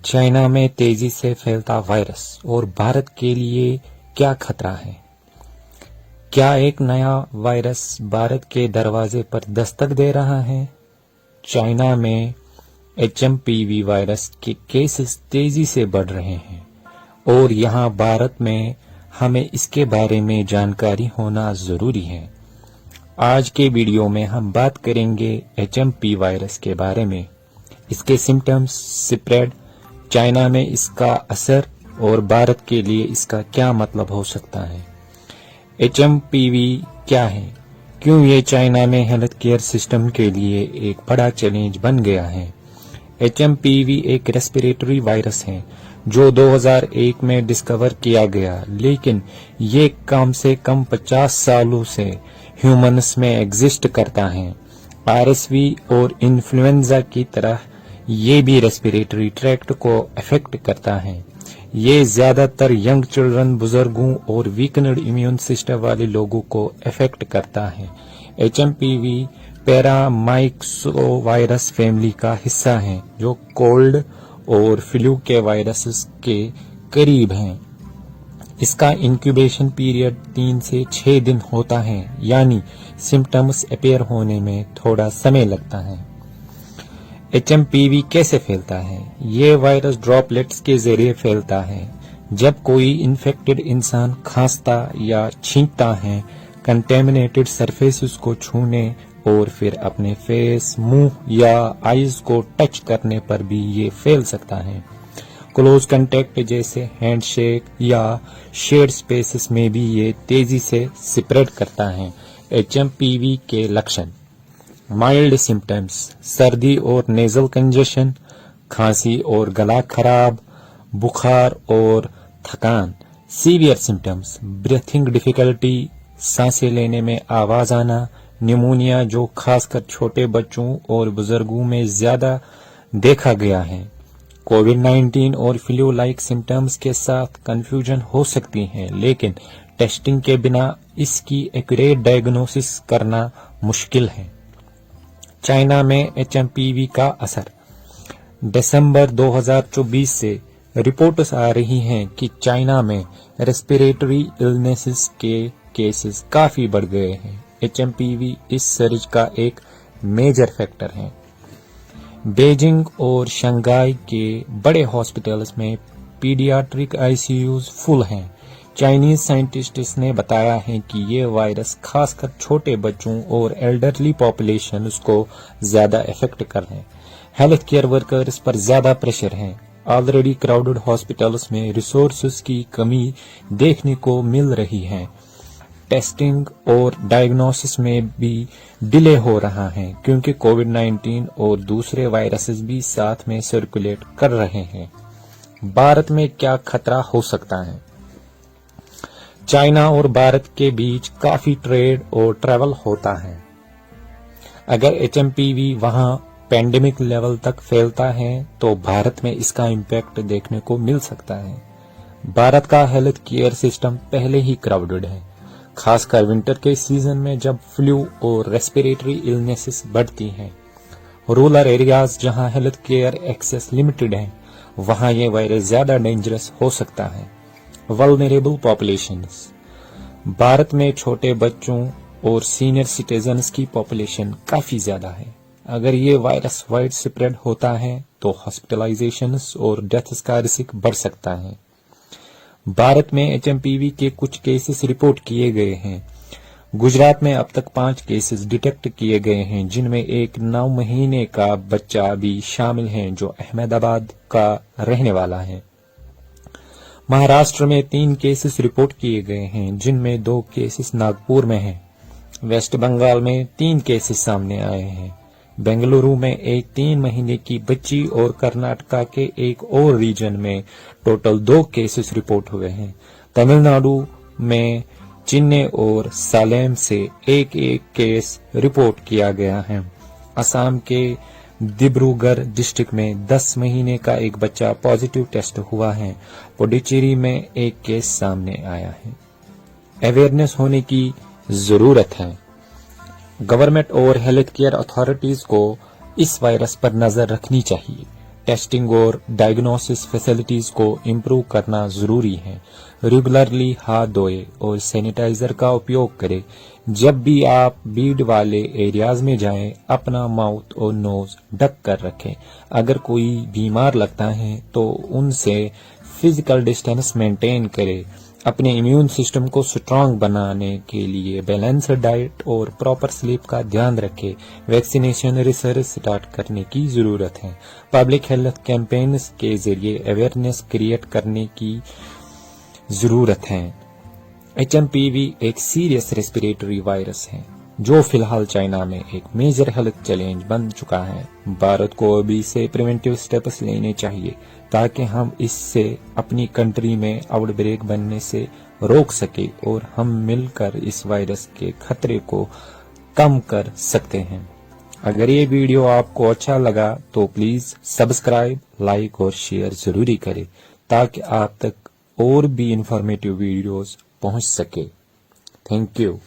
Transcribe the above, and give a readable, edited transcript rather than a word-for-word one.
China में तेजी से फैलता वायरस और भारत के लिए क्या खतरा है? क्या एक नया वायरस भारत के दरवाजे पर दस्तक दे रहा है? चाइना में HMPV वायरस के केसेस तेजी से बढ़ रहे हैं और यहाँ भारत में हमें इसके बारे में जानकारी होना जरूरी है। आज के वीडियो में हम बात करेंगे HMP वायरस के बारे में, इसके सिम्टम्स, स्प्रेड, चाइना में इसका असर और भारत के लिए इसका क्या मतलब हो सकता है। HMPV क्या है? क्यों ये चाइना में हेल्थ केयर सिस्टम के लिए एक बड़ा चैलेंज बन गया है? HMPV एक रेस्पिरेटरी वायरस है जो 2001 में डिस्कवर किया गया, लेकिन ये कम से कम 50 सालों से ह्यूमन्स में एग्जिस्ट करता है। RSV और इन्फ्लुएंजा की तरह ये भी रेस्पिरेटरी ट्रैक्ट को अफेक्ट करता है। ये ज्यादातर यंग चिल्ड्रन, बुजुर्गों और वीकनेड इम्यून सिस्टम वाले लोगों को अफेक्ट करता है। HMPV पैरामाइक्सो वायरस फैमिली का हिस्सा है जो कोल्ड और फ्लू के वायरसेस के करीब हैं। इसका इंक्यूबेशन पीरियड 3 से 6 दिन होता है, यानी सिम्टम्स अपीयर होने में थोड़ा समय लगता है। HMPV कैसे फैलता है? ये वायरस ड्रॉपलेट्स के जरिए फैलता है। जब कोई इन्फेक्टेड इंसान खांसता या छींकता है, कंटेमिनेटेड सरफेसेस को छूने और फिर अपने फेस, मुंह या आईज को टच करने पर भी ये फैल सकता है। क्लोज कांटेक्ट जैसे हैंडशेक या शेड स्पेसेस में भी ये तेजी से स्प्रेड करता है। HMPV के लक्षण: माइल्ड सिम्टम्स, सर्दी और नेजल कंजेशन, खांसी और गला खराब, बुखार और थकान। सीवियर सिम्टम्स, ब्रीथिंग डिफिकल्टी, सांसें लेने में आवाज आना, निमोनिया जो खासकर छोटे बच्चों और बुजुर्गों में ज्यादा देखा गया है। कोविड-19 और फ्लू लाइक सिम्टम्स के साथ कंफ्यूजन हो सकती है, लेकिन टेस्टिंग के बिना इसकी एक्यूरेट डायग्नोसिस करना मुश्किल है। चाइना में HMPV का असर: दिसंबर 2024 से रिपोर्ट्स आ रही हैं कि चाइना में रेस्पिरेटरी इलनेसेस के केसेस काफी बढ़ गए हैं। HMPV इस सर्ज का एक मेजर फैक्टर है। बीजिंग और शंघाई के बड़े हॉस्पिटल्स में पीडियाट्रिक ICUs फुल हैं। चाइनीज साइंटिस्ट्स ने बताया है कि ये वायरस खासकर छोटे बच्चों और एल्डरली पॉपुलेशन को ज्यादा इफेक्ट कर रहे हैं। हेल्थ केयर वर्कर्स पर ज्यादा प्रेशर है। ऑलरेडी क्राउडेड हॉस्पिटल्स में रिसोर्सेज की कमी देखने को मिल रही है। टेस्टिंग और डायग्नोसिस में भी डिले हो रहा है क्योंकि कोविड-19 और दूसरे वायरसेस भी साथ में सर्कुलेट कर रहे हैं। भारत में क्या खतरा हो सकता है? चाइना और भारत के बीच काफी ट्रेड और ट्रैवल होता है। अगर HMPV वहां पैंडेमिक लेवल तक फैलता है तो भारत में इसका इम्पैक्ट देखने को मिल सकता है। भारत का हेल्थ केयर सिस्टम पहले ही क्राउडेड है, खासकर विंटर के सीजन में जब फ्लू और रेस्पिरेटरी इलनेसेस बढ़ती हैं। रूरल एरियाज जहां हेल्थ केयर एक्सेस लिमिटेड है, वहां ये वायरस ज्यादा डेंजरस हो सकता है। वल्नरेबल पॉपुलेशंस: भारत में छोटे बच्चों और सीनियर सिटीजन्स की पॉपुलेशन काफी ज्यादा है। अगर ये वायरस वाइड स्प्रेड होता है तो हॉस्पिटलाइजेशंस और डेथ्स का रिस्क बढ़ सकता है। भारत में HMPV के कुछ केसेस रिपोर्ट किए गए हैं। गुजरात में अब तक 5 केसेस डिटेक्ट किए गए हैं, जिनमें एक 9 महीने का बच्चा भी शामिल है जो अहमदाबाद का रहने वाला है। महाराष्ट्र में 3 केसेस रिपोर्ट किए गए हैं, जिनमें 2 केसेस नागपुर में हैं। वेस्ट बंगाल में 3 केसेस सामने आए हैं। बेंगलुरु में एक 3 महीने की बच्ची और कर्नाटका के एक और रीजन में टोटल 2 केसेस रिपोर्ट हुए हैं। तमिलनाडु में चेन्नई और सालेम से एक केस रिपोर्ट किया गया है। असम के डिब्रूगढ़ डिस्ट्रिक्ट में 10 महीने का एक बच्चा पॉजिटिव टेस्ट हुआ है। पुडुचेरी में एक केस सामने आया है। अवेयरनेस होने की जरूरत है। गवर्नमेंट और हेल्थ केयर अथॉरिटीज को इस वायरस पर नजर रखनी चाहिए। टेस्टिंग और डायग्नोसिस फैसिलिटीज को इम्प्रूव करना जरूरी है। रेगुलरली हाथ धोए और सैनिटाइजर का उपयोग करें। जब भी आप भीड़ वाले एरियाज में जाएं, अपना माउथ और नोज ढक कर रखें। अगर कोई बीमार लगता है तो उनसे फिजिकल डिस्टेंस मेंटेन करें। अपने इम्यून सिस्टम को स्ट्रांग बनाने के लिए बैलेंस्ड डाइट और प्रॉपर स्लीप का ध्यान रखें। वैक्सीनेशन रिसर्च स्टार्ट करने की जरूरत है। पब्लिक हेल्थ कैंपेन्स के जरिए अवेयरनेस क्रिएट करने की जरूरत है। HMPV एक सीरियस रेस्पिरेटरी वायरस है जो फिलहाल चाइना में एक मेजर हेल्थ चैलेंज बन चुका है। भारत को अभी से प्रिवेंटिव स्टेप्स लेने चाहिए ताकि हम इससे अपनी कंट्री में आउटब्रेक बनने से रोक सके और हम मिलकर इस वायरस के खतरे को कम कर सकते हैं। अगर ये वीडियो आपको अच्छा लगा तो प्लीज सब्सक्राइब, लाइक और शेयर जरूरी करें ताकि आप तक और भी इंफॉर्मेटिव वीडियोस पहुंच सके। Thank you.